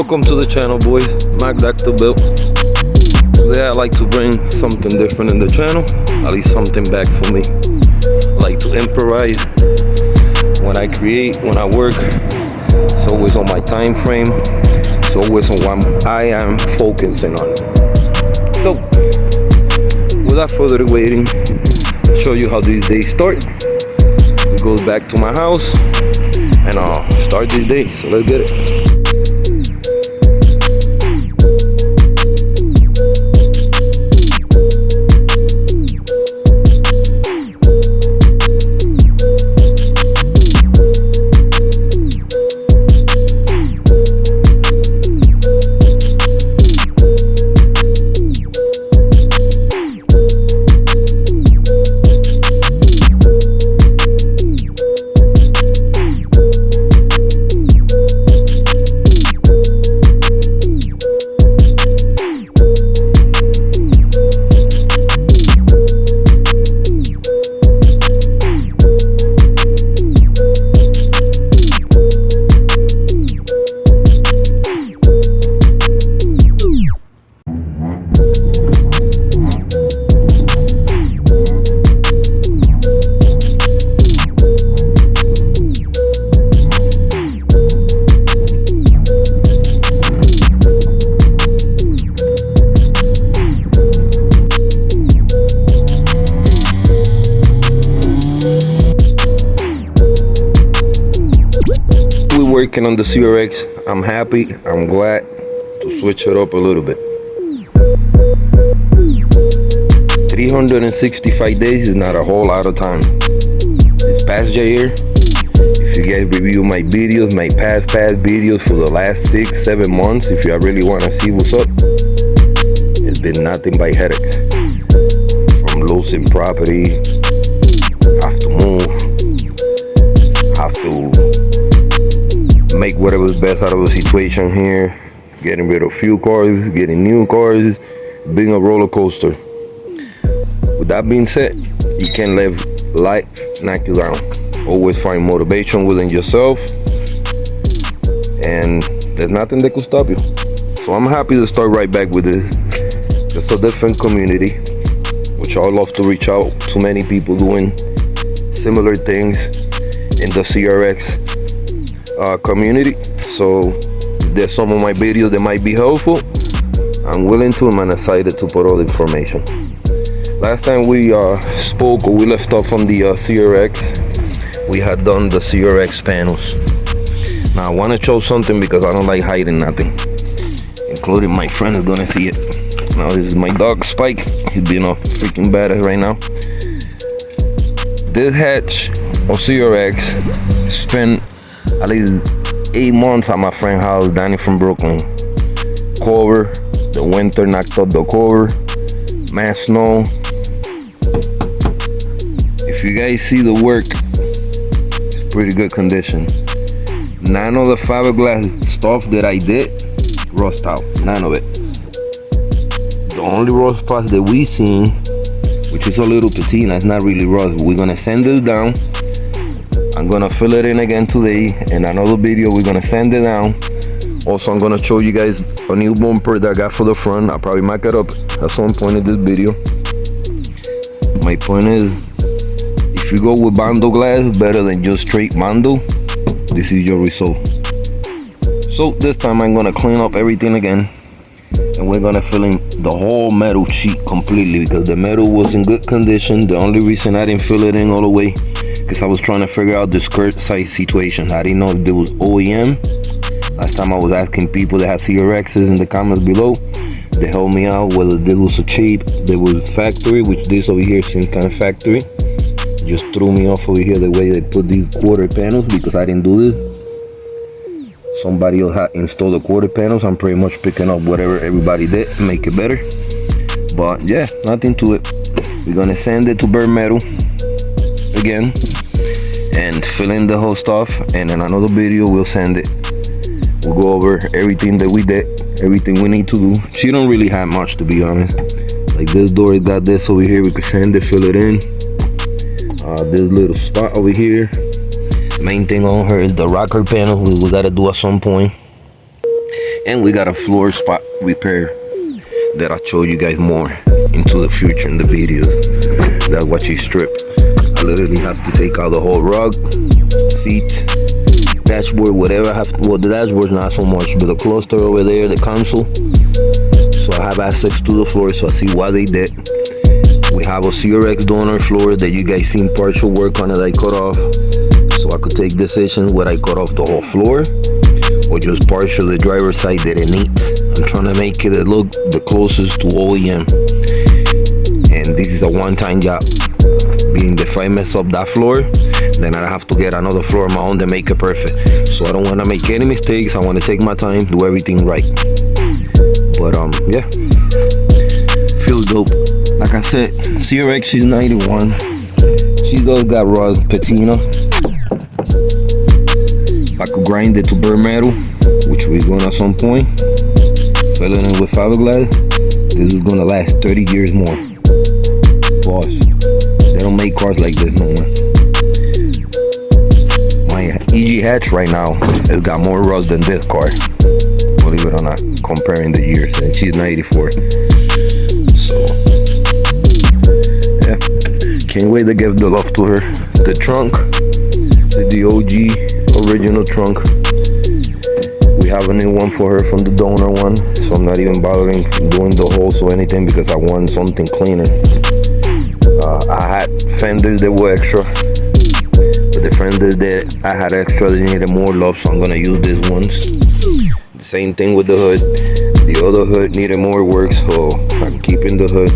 Welcome to the channel, boys. Mac Dr. Bill. Today I like to bring something different in the channel, at least something back for me. I like to improvise when I create, when I work. It's always on my time frame. It's always on what I am focusing on. So, without further waiting, I'll show you how these days start. We go back to my house and I'll start this day. So let's get it. Working on the CRX, I'm happy, I'm glad to switch it up a little bit. 365 days is not a whole lot of time. This past year, if you guys review my videos, my past videos for the last 6-7 months, if you really want to see what's up, it's been nothing but headaches. From losing property, have to move, have to make whatever's best out of the situation here, getting rid of few cars, getting new cars, being a roller coaster. With that being said, you can't let life knock you down. Always find motivation within yourself, and there's nothing that could stop you. So I'm happy to start right back with this. It's a different community, which I love to reach out to many people doing similar things in the CRX community. So there's some of my videos that might be helpful. I'm willing to, and I'm excited to put all the information. Last time we spoke, or we left off on the CRX, we had done the CRX panels. Now I want to show something because I don't like hiding nothing, including my friend is gonna see it. Now this is my dog Spike. He's being a freaking badass right now. This hatch of CRX spent at least 8 months at my friend's house, Danny from Brooklyn. Cover, the winter knocked up the cover, mass snow. If you guys see the work, it's pretty good condition. None of the fiberglass stuff that I did rust out, none of it. The only rust spots that we seen, which is a little patina, it's not really rust. We're gonna sand this down. I'm gonna fill it in again today. In another video, we're gonna sand it down. Also, I'm gonna show you guys a new bumper that I got for the front. I'll probably mark it up at some point in this video. My point is, if you go with Bondo glass, better than just straight Bondo, this is your result. So this time I'm gonna clean up everything again, and we're gonna fill in the whole metal sheet completely, because the metal was in good condition. The only reason I didn't fill it in all the way, because I was trying to figure out the skirt size situation. I didn't know if there was OEM. Last time I was asking people that had CRXs in the comments below. They helped me out whether this was a cheap, there was factory, which this over here seems kind of factory. Just threw me off over here the way they put these quarter panels, because I didn't do this. Somebody else had installed the quarter panels. I'm pretty much picking up whatever everybody did, make it better. But yeah, nothing to it. We're gonna sand it to bare metal again and fill in the whole stuff, and in another video we'll sand it. We'll go over everything that we did, everything we need to do. She don't really have much, to be honest. Like this door got this over here, we could sand it, fill it in. This little spot over here, main thing on her is the rocker panel, we gotta do at some point. And we got a floor spot repair that I'll show you guys more into the future in the videos. That's what you strip. I literally have to take out the whole rug, seat, dashboard, whatever I have. Well, the dashboard's not so much, but the cluster over there, the console. So I have access to the floor, so I see what they did. We have a CRX donor floor that you guys seen partial work on it I cut off. So I could take decisions whether I cut off the whole floor or just partial the driver's side that it needs. I'm trying to make it look the closest to OEM. And this is a one-time job. Being if I mess up that floor, then I have to get another floor of my own to make it perfect. So I don't want to make any mistakes. I want to take my time, do everything right. But yeah, feels dope. Like I said, CRX, she's 91. She does got raw patina. I could grind it to bare metal, which we're going at some point. Filling it with fiberglass. This is gonna last 30 years more. Boss, they don't make cars like this no more. My EG hatch right now has got more rust than this car. Believe it or not, comparing the years. And she's 94. So, yeah. Can't wait to give the love to her. The trunk, the OG original trunk. We have a new one for her from the donor one, so I'm not even bothering doing the holes or anything because I want something cleaner. I had fenders that were extra, but the fenders that I had extra, they needed more love, so I'm gonna use these ones. The same thing with the hood. The other hood needed more work, so I'm keeping the hood.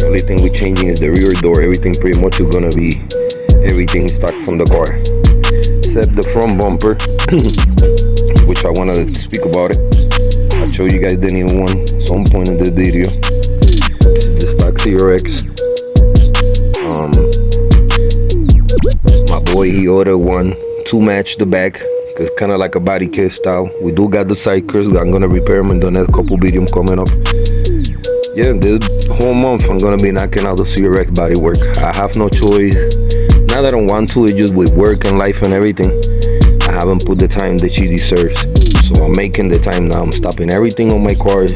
The only thing we're changing is the rear door. Everything pretty much is gonna be everything stock from the car, except the front bumper. Which I wanted to speak about it. I'll show you guys the new one some point in the video. The stock CRX. My boy, he ordered one to match the back, cause kind of like a body kit style. We do got the side curves. I'm gonna repair them in the next couple videos coming up. Yeah, this whole month I'm gonna be knocking out the CRX body work. I have no choice. Not that I don't want to. It's just with work and life and everything. I haven't put the time that she deserves, so I'm making the time now. I'm stopping everything on my car,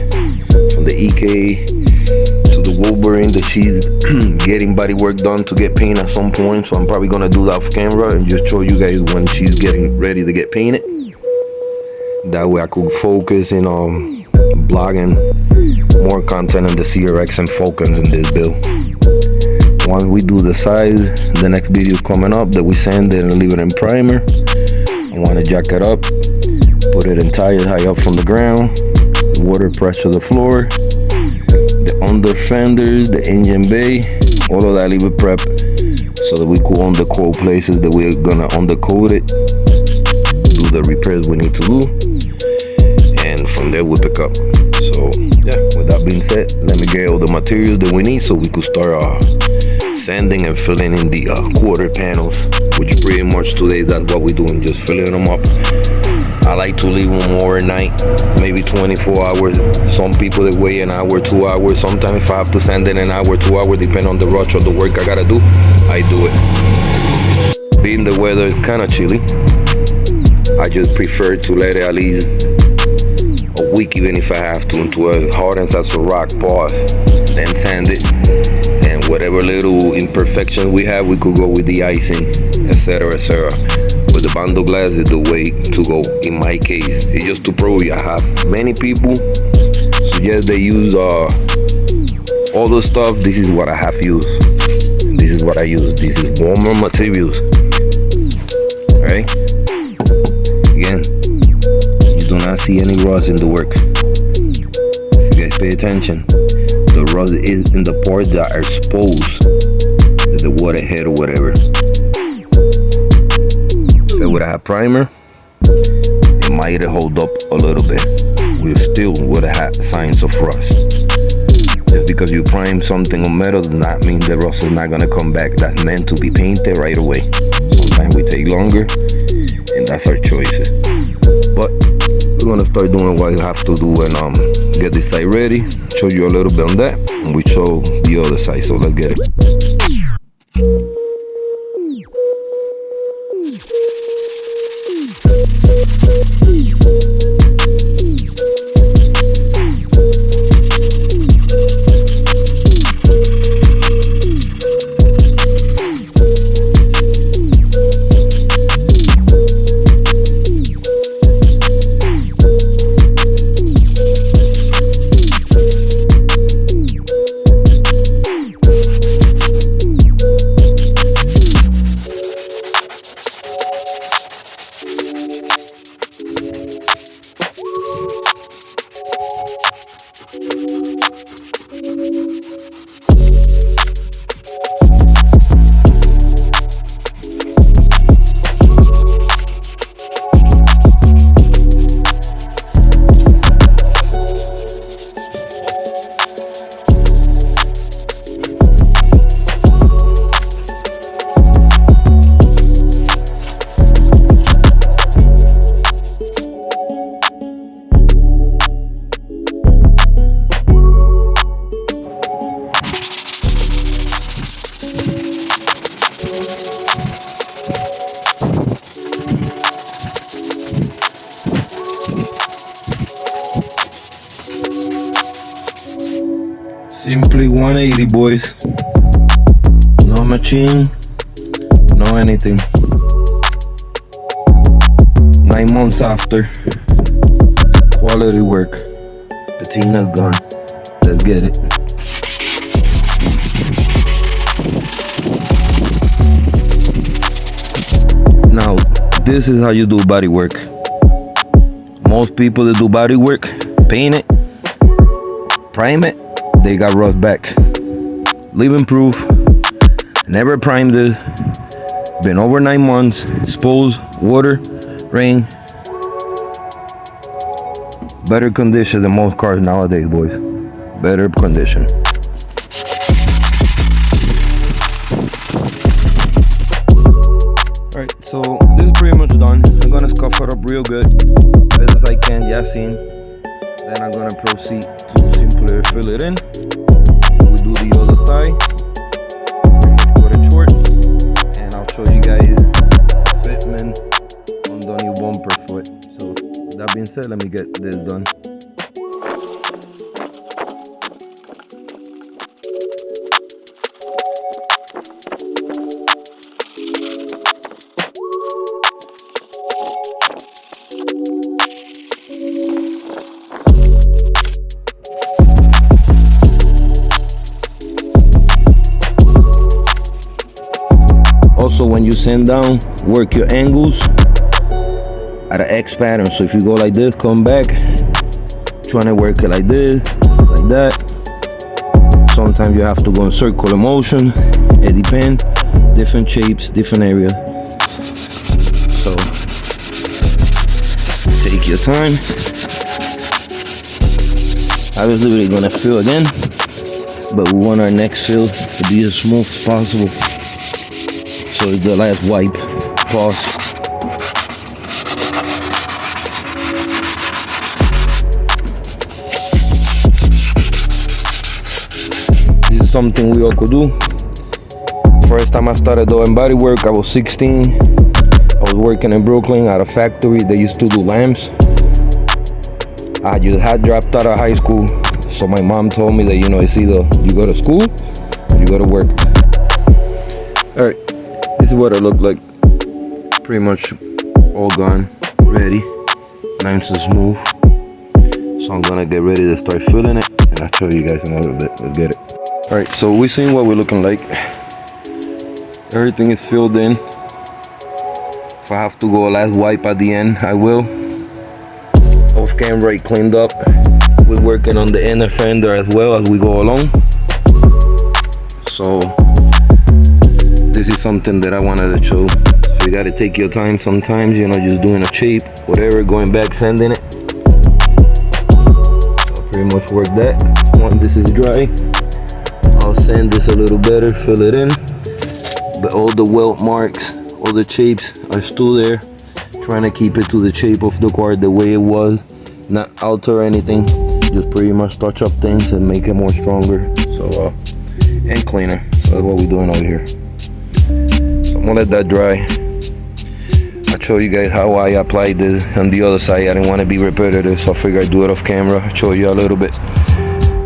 from the EK to the Wolverine that she's getting body work done to get painted at some point. So I'm probably gonna do that off camera and just show you guys when she's getting ready to get painted. That way I could focus in blogging more content on the CRX and focus in this build. Once we do the size, the next video coming up that we sand it and leave it in primer. I want to jack it up, put it entirely high up from the ground, water pressure the floor, the under fenders, the engine bay, all of that leave it prep so that we could undercoat places that we're gonna undercoat it, do the repairs we need to do, and from there we pick up. So yeah, with that being said, let me get all the materials that we need so we could start sanding and filling in the quarter panels, which pretty much today that's what we're doing, just filling them up. I like to leave them overnight, maybe 24 hours. Some people that wait an hour, 2 hours. Sometimes if I have to sand in an hour, 2 hours, depending on the rush or the work I gotta do, I do it. Being the weather is kind of chilly, I just prefer to let it at least a week, even if I have to, into a hardens as a rock, pause, then sand it. And whatever little imperfections we have, we could go with the icing, etc., etc. But the bando glass is the way to go in my case. It's just to prove you. I have many people suggest they use all the stuff. This is what I have used. This is what I use. This is warmer materials. Right? Again, you do not see any rust in the work. If you guys pay attention, the rust is in the parts that are exposed to the water head or whatever. So would I have primer, it might hold up a little bit. We still would have had signs of rust. Just because you prime something on metal does not mean the rust is not gonna come back. That's meant to be painted right away. Sometimes we take longer, and that's our choices. But we're gonna start doing what we have to do and get this side ready. Show you a little bit on that, and we show the other side. So let's get it. Simply 180, boys. No machine, no anything. 9 months after, quality work. Patina's gone. Let's get it. Now, this is how you do body work. Most people that do body work, paint it, prime it, they got rust back. Living proof, never primed it, been over 9 months, exposed, water, rain. Better condition than most cars nowadays, boys. Better condition. Alright, so this is pretty much done. I'm gonna scuff it up real good, best as I can, yeah, seen. Then I'm gonna proceed to simply fill it in. We do the other side. Pretty much cut it short, and I'll show you guys the fitment on the new bumper foot. So that being said, let me get this done. Also, when you sand down, work your angles at an X pattern. So if you go like this, come back, trying to work it like this, like that. Sometimes you have to go in circular motion. It depends. Different shapes, different areas. So take your time. Obviously, we're gonna fill again, but we want our next fill to be as smooth as possible. So it's the last wipe. Pause. This is something we all could do. First time I started doing body work, I was 16. I was working in Brooklyn at a factory. They used to do lamps. I just had dropped out of high school, so my mom told me that, you know, it's either you go to school or you go to work. All right. This is what it looked like. Pretty much all gone, ready, nice and smooth. So I'm gonna get ready to start filling it, and I'll show you guys in a little bit. Let's get it. All right, so we're seeing what we're looking like. Everything is filled in. If I have to go a last wipe at the end, I will. Off camera, it cleaned up. We're working on the inner fender as well as we go along. So this is something that I wanted to show. So you gotta take your time sometimes, you know, just doing a shape, whatever, going back, sanding it. So pretty much work that. Once this is dry, I'll sand this a little better, fill it in. But all the welt marks, all the shapes are still there. Trying to keep it to the shape of the car the way it was, not alter anything. Just pretty much touch up things and make it more stronger. So and cleaner. So that's what we're doing over here. So I'm gonna let that dry. I'll show you guys how I applied this on the other side. I didn't want to be repetitive, so I figured I'd do it off camera. I'll show you a little bit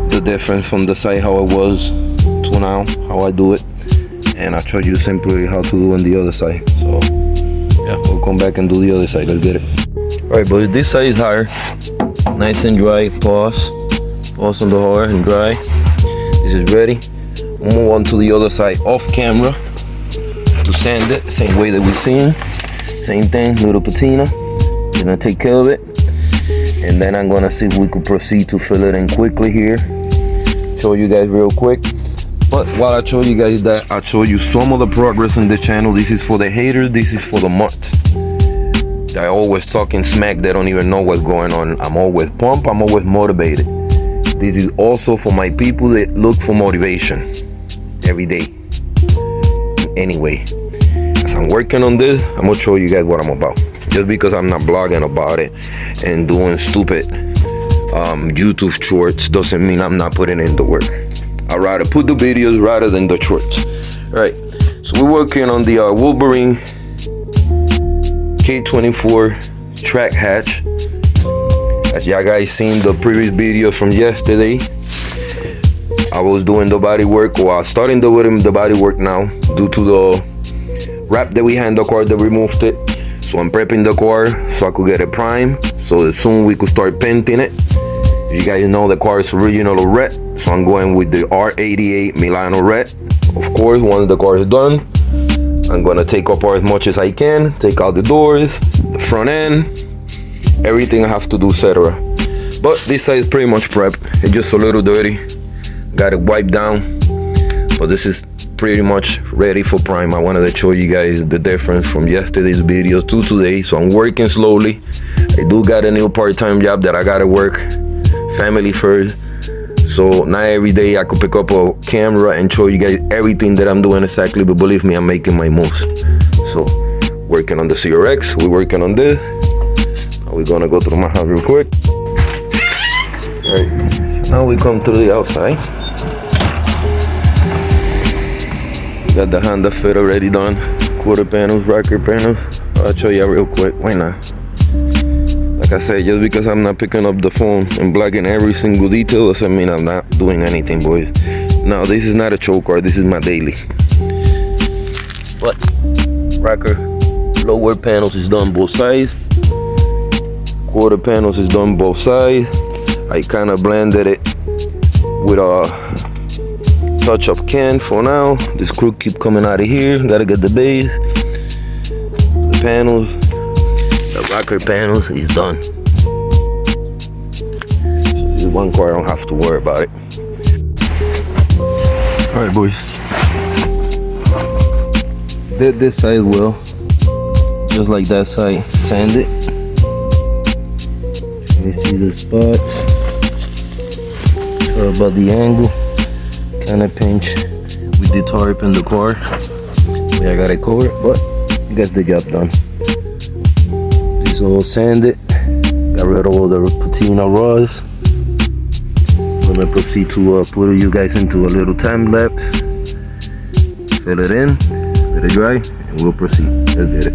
the difference from the side how it was to now, how I do it, and I'll show you simply how to do on the other side. So yeah, we'll come back and do the other side. Let's get it. Alright, but this side is higher, nice and dry. Pause on the hard and dry. This is ready. We'll move on to the other side off camera to sand it, same way that we're seeing. Same thing, little patina. Gonna take care of it, and then I'm gonna see if we could proceed to fill it in quickly here. Show you guys real quick. But while I show you guys that, I'll show you some of the progress in the channel. This is for the haters, this is for the month. I always talking smack, they don't even know what's going on. I'm always pumped, I'm always motivated. This is also for my people that look for motivation every day. Anyway, as I'm working on this, I'm gonna show you guys what I'm about. Just because I'm not blogging about it and doing stupid YouTube shorts doesn't mean I'm not putting in the work. I'd rather put the videos rather than the shorts. All right, so we're working on the Wolverine K24 track hatch. As y'all guys seen the previous video from yesterday, I was doing the body work, or starting doing the body work now due to the wrap that we had in the car that removed it. So I'm prepping the car so I could get it primed, so that soon we could start painting it. As you guys know, the car is original red, so I'm going with the R88 Milano red. Of course, once the car is done, I'm gonna take apart as much as I can, take out the doors, the front end, everything I have to do, etc. But this side is pretty much prepped. It's just a little dirty, got it wiped down, but this is pretty much ready for prime. I wanted to show you guys the difference from yesterday's video to today. So I'm working slowly. I do got a new part-time job that I gotta work, family first. So not every day I could pick up a camera and show you guys everything that I'm doing exactly, but believe me, I'm making my moves. So working on the CRX, we're working on this. Now we're gonna go through my house real quick. All right, now we come to the outside. Got the Honda Fit already done. Quarter panels, rocker panels. I'll show you real quick. Why not? Like I said, just because I'm not picking up the phone and blocking every single detail doesn't mean I'm not doing anything, boys. Now, this is not a choke car. This is my daily. But rocker, lower panels is done both sides. Quarter panels is done both sides. I kind of blended it with a touch of can for now. This screw keep coming out of here. Gotta get the base. The panels, the rocker panels is done. So this is one car I don't have to worry about it. Alright, boys. Did this side well. Just like that side. Sand it. You see the spots. Sure about the angle. Kind of pinch with the tarp in the car. I got it covered, but I got the job done. This is all sanded. Got rid of all the patina rods. I'm gonna proceed to put you guys into a little time lapse. Fill it in, let it dry, and we'll proceed. Let's get it.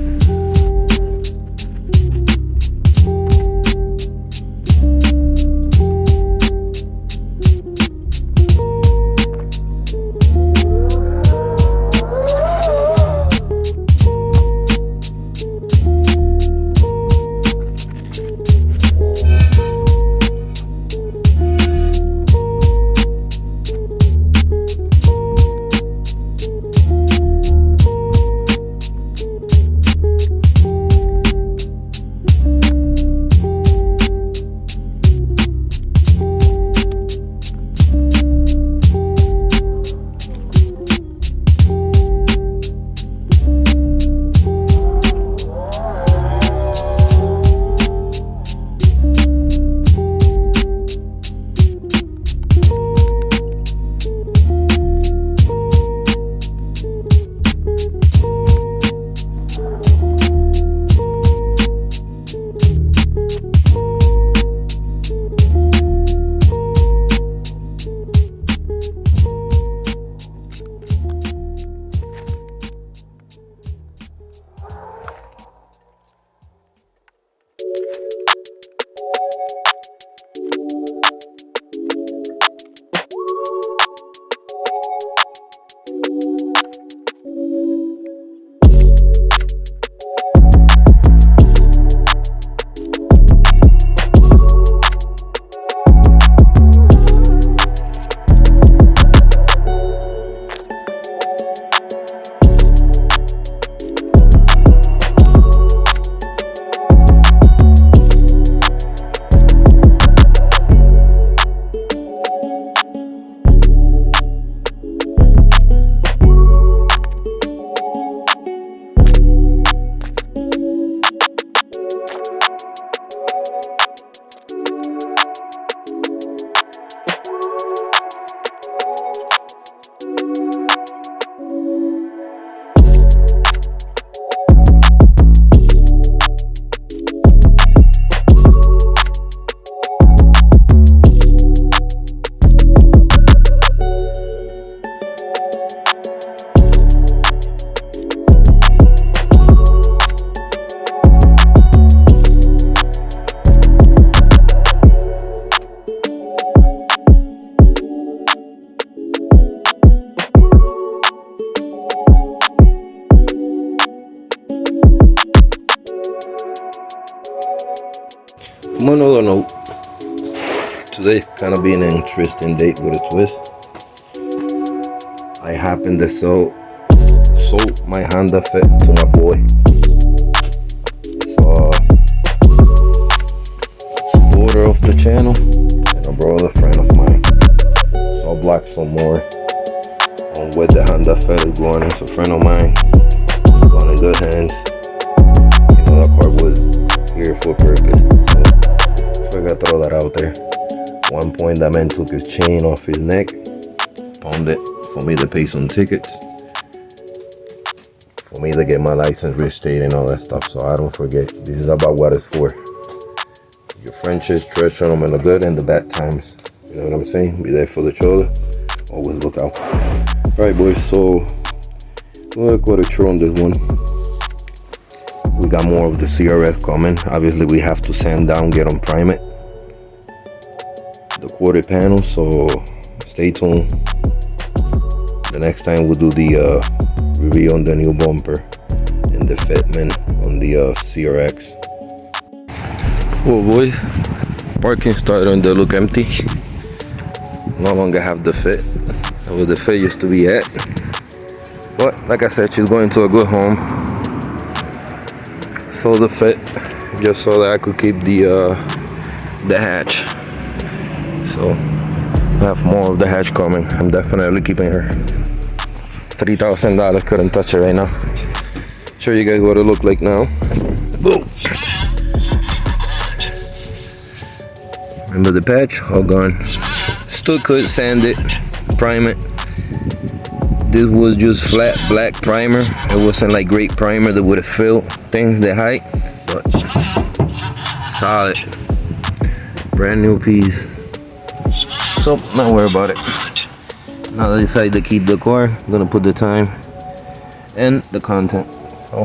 On another note, today kind of being an interesting date with a twist. I happened to sold my Honda Fit to my boy. So, supporter of the channel and a brother friend of mine. So I'll block some more on where the Honda Fit is going. It's a friend of mine. It's going in good hands. You know, that car was here for a purpose. So I gotta throw that out there. One point that man took his chain off his neck, pawned it for me to pay some tickets, for me to get my license restated and all that stuff. So I don't forget, this is about what it's for. Your friendships, treasure them in the good and the bad times. You know what I'm saying? Be there for each other. Always look out. Alright boys, so we'll go to true on this one. We got more of the CRF coming. Obviously we have to sand down, get them prime it. The quarter panel, so stay tuned. The next time we'll do the review on the new bumper and the fitment on the CRX. Well boys, parking starting to look empty. No longer have the Fit where the Fit used to be at, but like I said, she's going to a good home. Sold the Fit just so that I could keep the hatch. So I have more of the hatch coming. I'm definitely keeping her. $3,000, couldn't touch it right now. Show you guys what it look like now. Boom. Remember the patch? All gone. Still could sand it, prime it. This was just flat black primer. It wasn't like great primer that would have filled things that height, but solid. Brand new piece. So not worry about it. Now I decided to keep the car, I'm gonna put the time and the content. So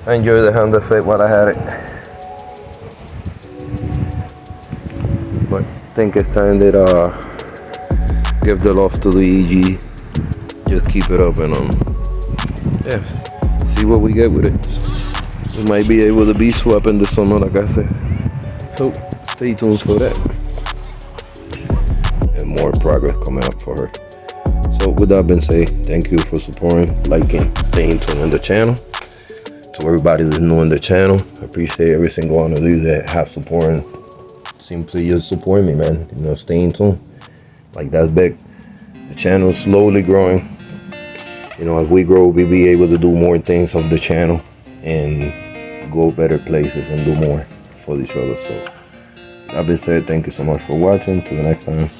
I enjoy the Honda Fit while I had it, but I think it's time that give the love to the EG. Just keep it up and yeah, see what we get with it. We might be able to be swapping the summer, like I said. So stay tuned for that. More progress coming up for her. So with that being said, thank you for supporting, liking, staying tuned in the channel. To everybody that's new in the channel, I appreciate every single one of you that have supporting, simply just support me, man. You know, staying tuned. Like, that's big. The channel is slowly growing. You know, as we grow, we'll be able to do more things of the channel and go better places and do more for each other. So that being said, thank you so much for watching. Till the next time.